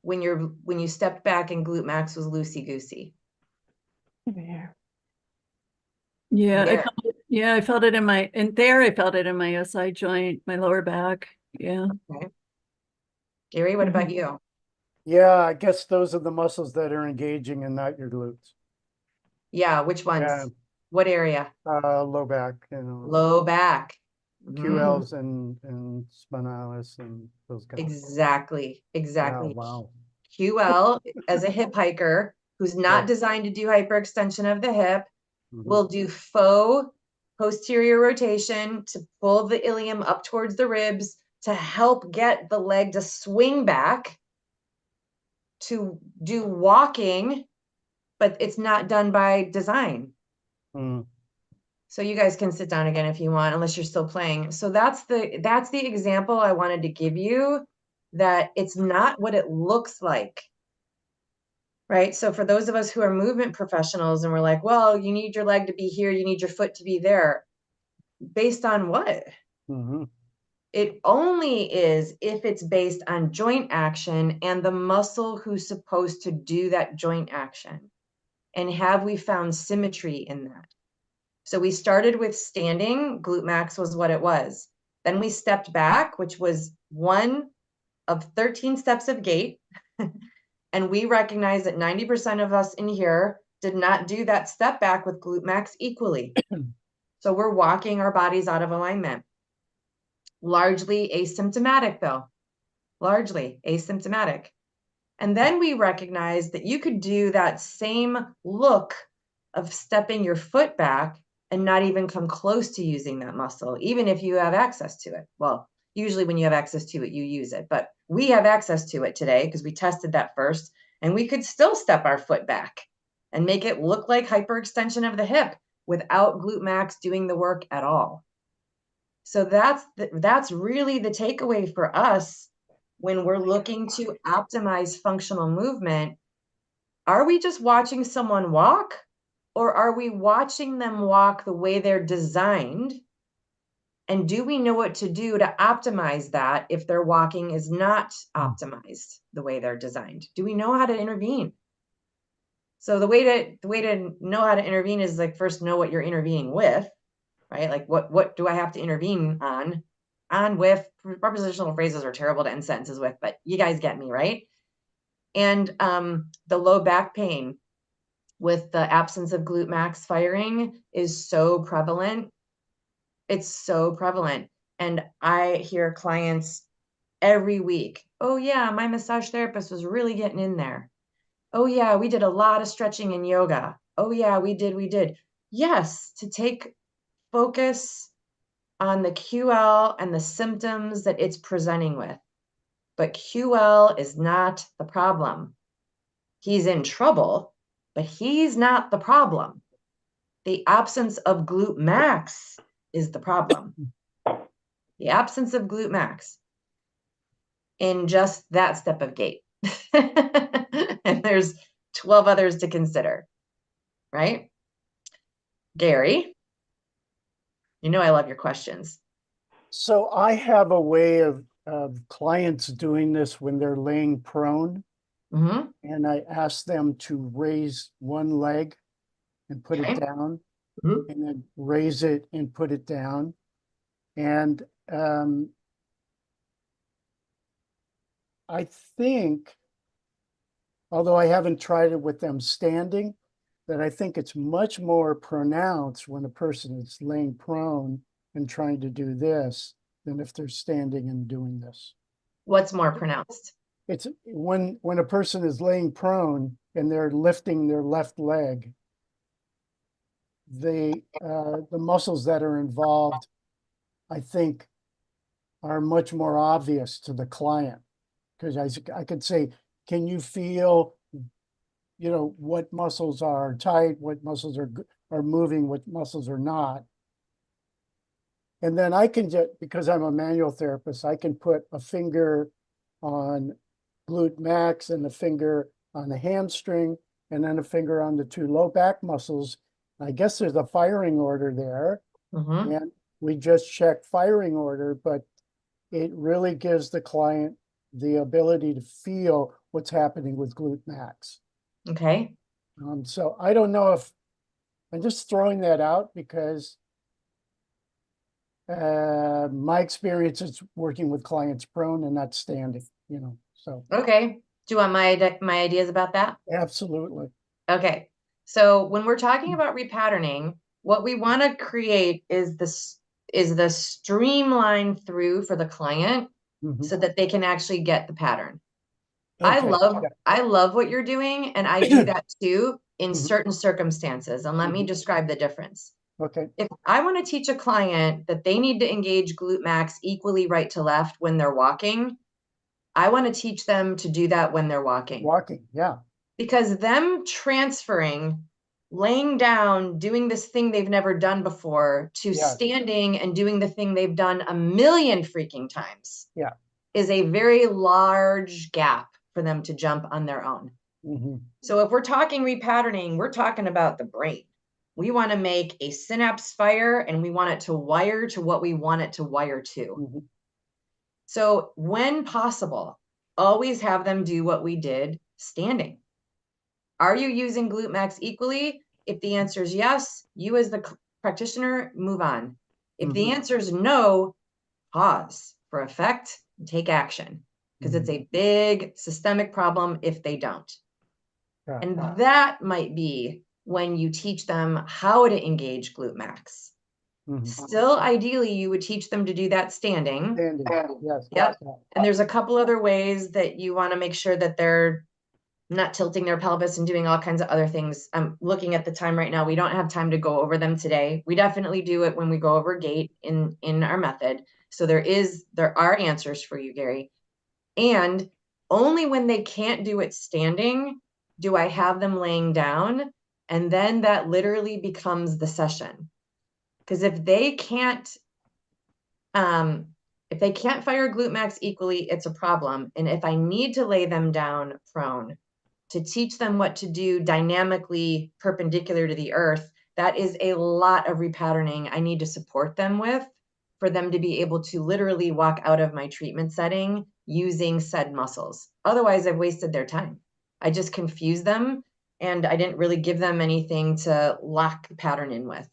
when you stepped back and glute max was loosey-goosey? There. Yeah, I felt it in my SI joint, my lower back. Yeah. Okay. Gary, what about you? Yeah, I guess those are the muscles that are engaging and not your glutes. Yeah, which ones? Yeah. What area? Low back, Low back. QLs and spinalis and those guys. Exactly. Yeah, wow. QL as a hip hiker who's not designed to do hyperextension of the hip will do faux posterior rotation to pull the ilium up towards the ribs to help get the leg to swing back to do walking, but it's not done by design. So you guys can sit down again if you want, unless you're still playing. So that's the example I wanted to give you, that it's not what it looks like. Right. So for those of us who are movement professionals and we're like, well, you need your leg to be here, you need your foot to be there. Based on what? It only is if it's based on joint action and the muscle who's supposed to do that joint action. And have we found symmetry in that? So we started with standing, glute max was what it was. Then we stepped back, which was one of 13 steps of gait. And we recognize that 90% of us in here did not do that step back with glute max equally. So we're walking our bodies out of alignment. Largely asymptomatic though, largely asymptomatic. And then we recognize that you could do that same look of stepping your foot back and not even come close to using that muscle, even if you have access to it. Well, usually when you have access to it, you use it, but we have access to it today because we tested that first, and we could still step our foot back and make it look like hyperextension of the hip without glute max doing the work at all. So that's really the takeaway for us when we're looking to optimize functional movement. Are we just watching someone walk, or are we watching them walk the way they're designed? And do we know what to do to optimize that if their walking is not optimized the way they're designed? Do we know how to intervene? So the way to know how to intervene is like first know what you're intervening with, right? Like what do I have to intervene on? With prepositional phrases are terrible to end sentences with, but you guys get me, right? And the low back pain with the absence of glute max firing is so prevalent. It's so prevalent. And I hear clients every week, oh yeah, my massage therapist was really getting in there. Oh yeah, we did a lot of stretching and yoga. Oh yeah, we did. Yes, to take focus on the QL and the symptoms that it's presenting with. But QL is not the problem. He's in trouble, but he's not the problem. The absence of glute max is the problem. The absence of glute max in just that step of gait. And there's 12 others to consider, right? Gary, you know I love your questions. So I have a way of clients doing this when they're laying prone. And I ask them to raise one leg and put it down, and then raise it and put it down. And I think, although I haven't tried it with them standing, that I think it's much more pronounced when a person is laying prone and trying to do this than if they're standing and doing this. What's more pronounced? It's when a person is laying prone and they're lifting their left leg, the muscles that are involved, I think, are much more obvious to the client. Because I could say, can you feel, what muscles are tight, what muscles are moving, what muscles are not. And then I can just, because I'm a manual therapist, I can put a finger on glute max and a finger on the hamstring and then a finger on the two low back muscles. I guess there's a firing order there. Mm-hmm. And we just check firing order, but it really gives the client the ability to feel what's happening with glute max. Okay. So I don't know if I'm just throwing that out because my experience is working with clients prone and not standing, so Okay. Do you want my ideas about that? absolutely. Okay. So when we're talking about repatterning, what we want to create is the streamline through for the client so that they can actually get the pattern. I Okay. love what you're doing, and I do that too in Mhm. certain circumstances. And let me Mhm. describe the difference. Okay. If I want to teach a client that they need to engage glute max equally right to left when they're walking, I want to teach them to do that when they're walking. Walking, yeah. Because them transferring, laying down, doing this thing they've never done before to Yeah. standing and doing the thing they've done a million freaking times Yeah. is a very large gap for them to jump on their own. Mm-hmm. So if we're talking repatterning, we're talking about the brain. We want to make a synapse fire and we want it to wire to what we want it to wire to. Mm-hmm. So when possible, always have them do what we did standing. Are you using glute max equally? If the answer is yes, you as the practitioner, move on. If the answer is no, pause for effect and take action because it's a big systemic problem if they don't. Yeah. And that might be when you teach them how to engage glute max. Mm-hmm. Still, ideally, you would teach them to do that standing. Standing, yes. Yep. Yeah. And there's a couple other ways that you want to make sure that they're not tilting their pelvis and doing all kinds of other things. I'm looking at the time right now. We don't have time to go over them today. We definitely do it when we go over gait in our method. So there are answers for you, Gary. And only when they can't do it standing do I have them laying down. And then that literally becomes the session. Because if they can't fire glute max equally, it's a problem. And if I need to lay them down prone to teach them what to do dynamically perpendicular to the earth, that is a lot of repatterning I need to support them with for them to be able to literally walk out of my treatment setting using said muscles. Otherwise, I've wasted their time. I just confused them and I didn't really give them anything to lock the pattern in with.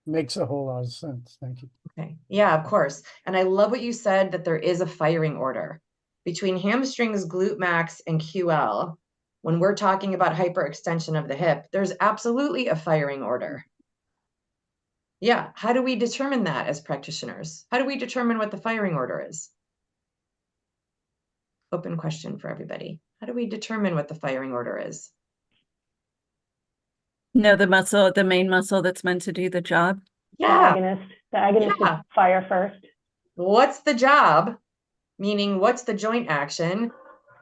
Makes a whole lot of sense. Thank you. Okay. Yeah, of course. And I love what you said that there is a firing order between hamstrings, glute max, and QL. When we're talking about hyperextension of the hip, there's absolutely a firing order. Yeah. How do we determine that as practitioners? How do we determine what the firing order is? Open question for everybody. How do we determine what the firing order is? No, the main muscle that's meant to do the job. Yeah. The agonist Yeah. would fire first. What's the job? Meaning, what's the joint action?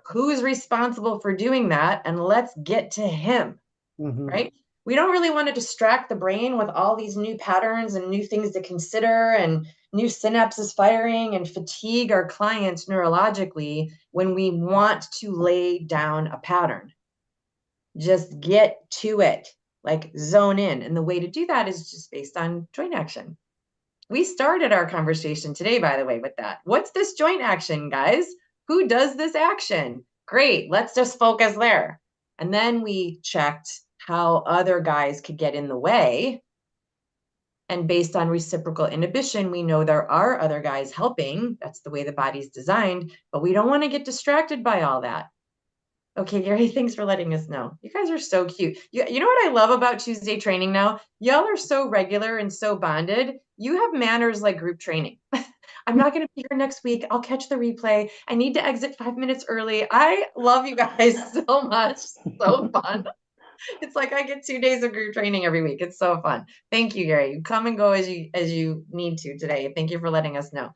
Who's responsible for doing that? And let's get to him, right? We don't really want to distract the brain with all these new patterns and new things to consider and new synapses firing and fatigue our clients neurologically when we want to lay down a pattern. Just get to it, like zone in. And the way to do that is just based on joint action. We started our conversation today, by the way, with that. What's this joint action, guys? Who does this action? Great, let's just focus there. And then we checked how other guys could get in the way. And based on reciprocal inhibition, we know there are other guys helping. That's the way the body's designed, but we don't want to get distracted by all that. Okay, Gary, thanks for letting us know. You guys are so cute. You know what I love about Tuesday training now? Y'all are so regular and so bonded. You have manners like group training. I'm not going to be here next week. I'll catch the replay. I need to exit 5 minutes early. I love you guys so much. So fun. It's like I get 2 days of group training every week. It's so fun. Thank you, Gary. You come and go as you need to today. Thank you for letting us know.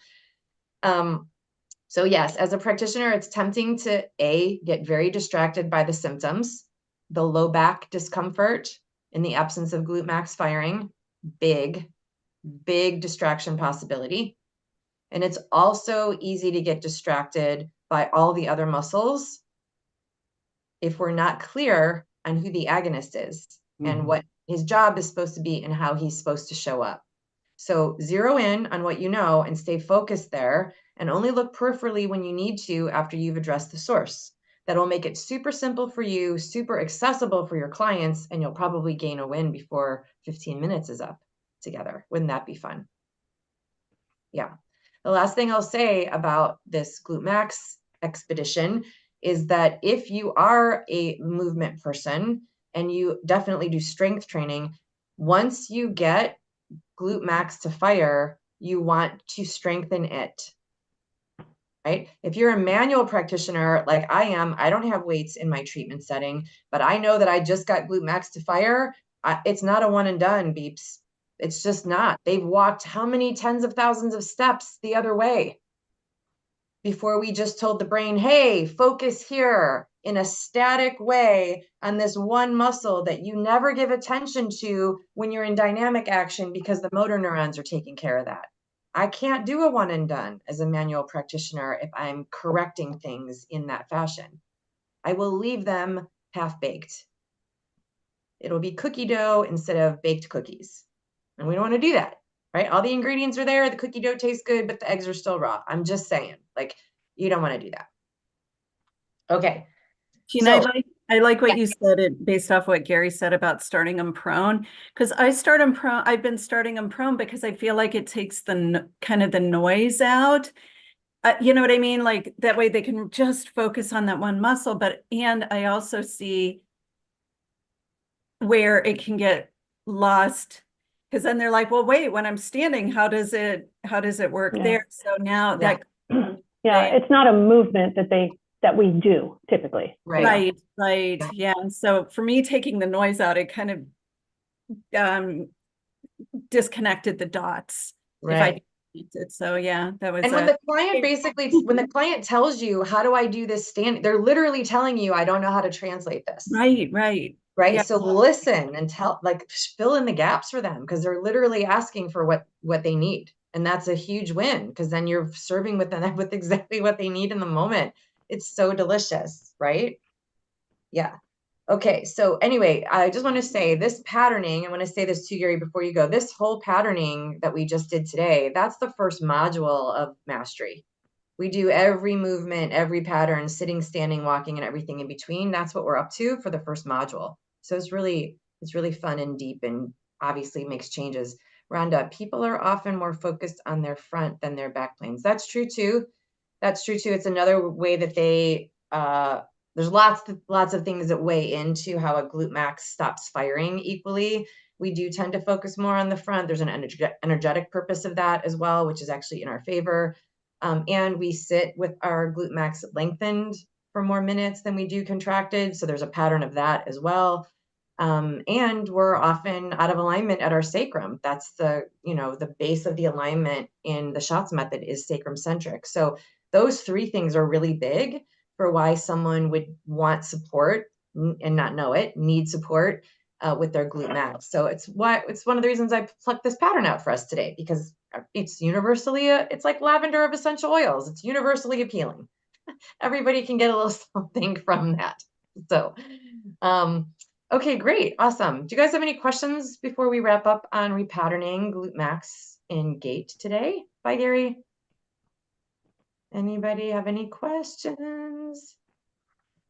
So yes, as a practitioner, it's tempting to get very distracted by the symptoms, the low back discomfort in the absence of glute max firing, big distraction possibility. And it's also easy to get distracted by all the other muscles if we're not clear on who the agonist is and what his job is supposed to be and how he's supposed to show up. So zero in on what you know and stay focused there, and only look peripherally when you need to after you've addressed the source. That'll make it super simple for you, super accessible for your clients, and you'll probably gain a win before 15 minutes is up together. Wouldn't that be fun? Yeah. The last thing I'll say about this Glute Max expedition is that if you are a movement person and you definitely do strength training, once you get Glute Max to fire, you want to strengthen it, right? If you're a manual practitioner like I am, I don't have weights in my treatment setting, but I know that I just got Glute Max to fire. It's not a one and done, beeps. It's just not. They've walked how many tens of thousands of steps the other way before we just told the brain, hey, focus here in a static way on this one muscle that you never give attention to when you're in dynamic action because the motor neurons are taking care of that. I can't do a one and done as a manual practitioner if I'm correcting things in that fashion. I will leave them half-baked. It'll be cookie dough instead of baked cookies. And we don't want to do that, right? All the ingredients are there. The cookie dough tastes good, but the eggs are still raw. I'm just saying, like, you don't want to do that. Okay. Gina, So, I like what you said it based off what Gary said about starting them prone, because I start them prone. I've been starting them prone because I feel like it takes the kind of the noise out. You know what I mean? Like that way they can just focus on that one muscle. And I also see where it can get lost because then they're like, well, wait, when I'm standing, how does it work there? So now that it's not a movement that we do typically. right. Yeah. And so for me, taking the noise out, it kind of disconnected the dots. Right. So yeah, that was. And when the client tells you, how do I do this stand? They're literally telling you, I don't know how to translate this. Right. Right. Yeah. So listen and fill in the gaps for them because they're literally asking for what they need. And that's a huge win because then you're serving with them with exactly what they need in the moment. It's so delicious, right? Yeah. Okay. So anyway, I just want to say this patterning, I want to say this to Gary before you go, this whole patterning that we just did today, that's the first module of mastery. We do every movement, every pattern, sitting, standing, walking, and everything in between. That's what we're up to for the first module. So it's really fun and deep and obviously makes changes. Rhonda, people are often more focused on their front than their back planes. That's true too. It's another way that they, there's lots of things that weigh into how a glute max stops firing equally. We do tend to focus more on the front. There's an energetic purpose of that as well, which is actually in our favor. And we sit with our glute max lengthened for more minutes than we do contracted. So there's a pattern of that as well. And we're often out of alignment at our sacrum. That's the base of the alignment in the Schatz method is sacrum centric. So those three things are really big for why someone would want support and not know it, need support with their glute max. So it's one of the reasons I plucked this pattern out for us today, because it's universally, it's like lavender of essential oils. It's universally appealing. Everybody can get a little something from that. So, okay, great. Awesome. Do you guys have any questions before we wrap up on repatterning glute max in gait today by Gary? Anybody have any questions?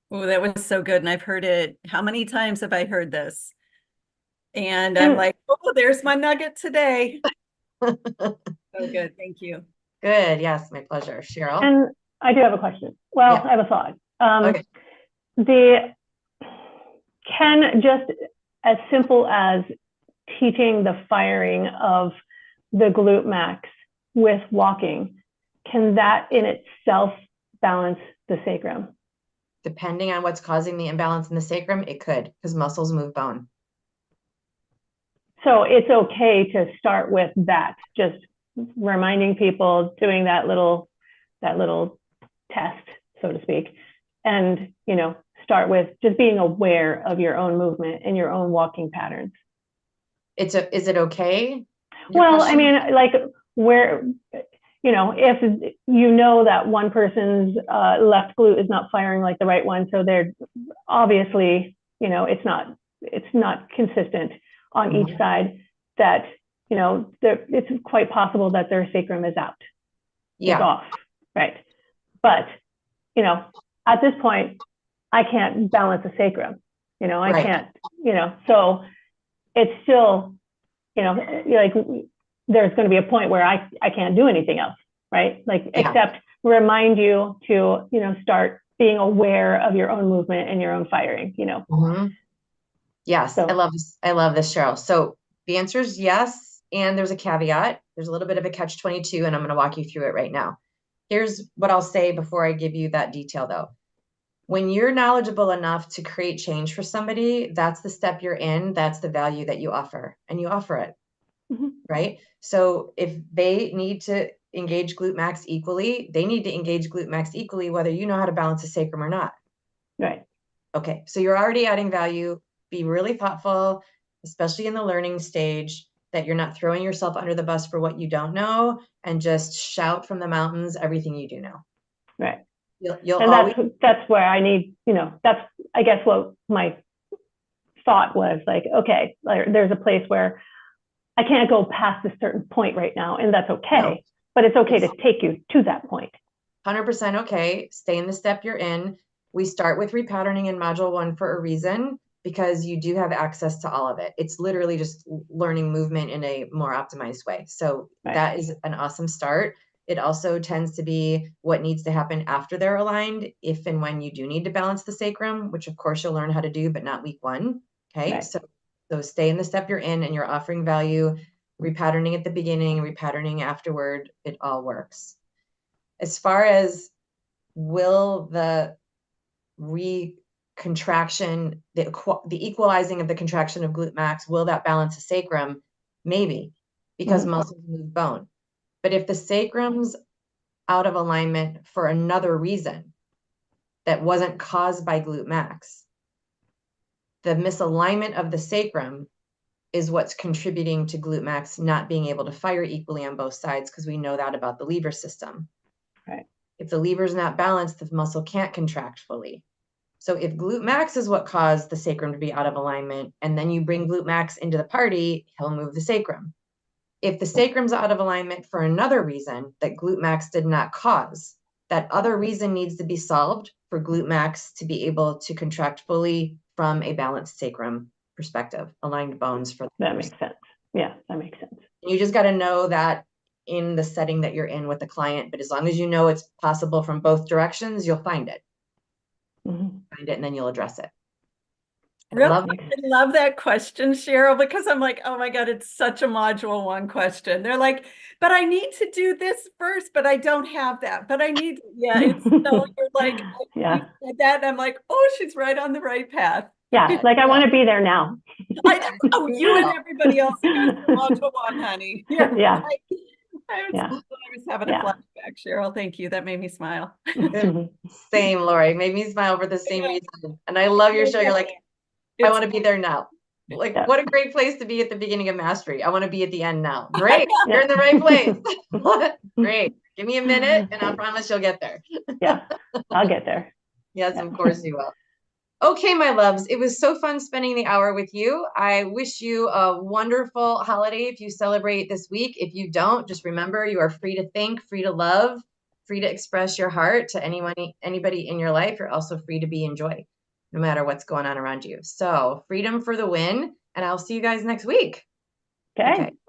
Oh, that was so good. And I've heard it. How many times have I heard this? And I'm like, oh, there's my nugget today. So good. Thank you. Good. Yes, my pleasure. Cheryl? And I do have a question. Well, I have a thought. Okay. can just as simple as teaching the firing of the glute max with walking, can that in itself balance the sacrum? Depending on what's causing the imbalance in the sacrum, it could, because muscles move bone. So it's okay to start with that, just reminding people, doing that little test, so to speak, and start with just being aware of your own movement and your own walking patterns. Is it okay? Well, I mean, like where, if that one person's left glute is not firing like the right one, so they're obviously, it's not consistent on each side, that, it's quite possible that their sacrum is out. Yeah. It's off, right? But, at this point, I can't balance a sacrum, I can't, so it's still, like there's going to be a point where I can't do anything else, right? Like, except remind you to, start being aware of your own movement and your own firing, Yes, so. I love this, Cheryl. So the answer is yes, and there's a caveat. There's a little bit of a catch-22, and I'm going to walk you through it right now. Here's what I'll say before I give you that detail, though. When you're knowledgeable enough to create change for somebody, that's the step you're in. That's the value that you offer, and you offer it, right? So if they need to engage glute max equally, they need to engage glute max equally, whether you know how to balance a sacrum or not. Right. Okay, so you're already adding value. Be really thoughtful, especially in the learning stage, that you're not throwing yourself under the bus for what you don't know, and just shout from the mountains everything you do know. Right. You'll and always... that's where I need, that's, I guess, what my thought was, like, okay, there's a place where I can't go past a certain point right now, and that's okay. No. But it's okay to take you to that point. 100% okay. Stay in the step you're in. We start with repatterning in module 1 for a reason, because you do have access to all of it. It's literally just learning movement in a more optimized way. So that is an awesome start. It also tends to be what needs to happen after they're aligned, if and when you do need to balance the sacrum, which of course you'll learn how to do, but not week 1. Okay. So stay in the step you're in, and you're offering value. Repatterning at the beginning, repatterning afterward, it all works. As far as will the contraction, the equalizing of the contraction of glute max, will that balance the sacrum? Maybe, because muscles move bone. But if the sacrum's out of alignment for another reason that wasn't caused by glute max, the misalignment of the sacrum is what's contributing to glute max not being able to fire equally on both sides, because we know that about the lever system. Right. If the lever's not balanced, the muscle can't contract fully. So if glute max is what caused the sacrum to be out of alignment, and then you bring glute max into the party, he'll move the sacrum. If the sacrum's out of alignment for another reason that glute max did not cause, that other reason needs to be solved for glute max to be able to contract fully from a balanced sacrum perspective, aligned bones for that makes sense. Yeah, that makes sense. You just got to know that in the setting that you're in with the client, but as long as you know it's possible from both directions, you'll find it. Find it, and then you'll address it. I love that question, Cheryl, because I'm like, oh my God, it's such a module 1 question. They're like, but I need to do this first, but I don't have that. But I need, it's so you're like, you said that, and I'm like, oh, she's right on the right path. Yeah, like I want to be there now. I know. Oh, you and everybody else who goes through module 1, honey. I was having a flashback, Cheryl. Thank you. That made me smile. Same, Lori. Made me smile for the same reason. And I love your show. You're like, I want to be there now. Like, what a great place to be at the beginning of mastery. I want to be at the end now. Great. You're in the right place. Great. Give me a minute, and I promise you'll get there. Yeah, I'll get there. Yes, of course you will. Okay, my loves, it was so fun spending the hour with you. I wish you a wonderful holiday if you celebrate this week. If you don't, just remember you are free to think, free to love, free to express your heart to anybody in your life. You're also free to be in joy, no matter what's going on around you. So freedom for the win, and I'll see you guys next week. Okay.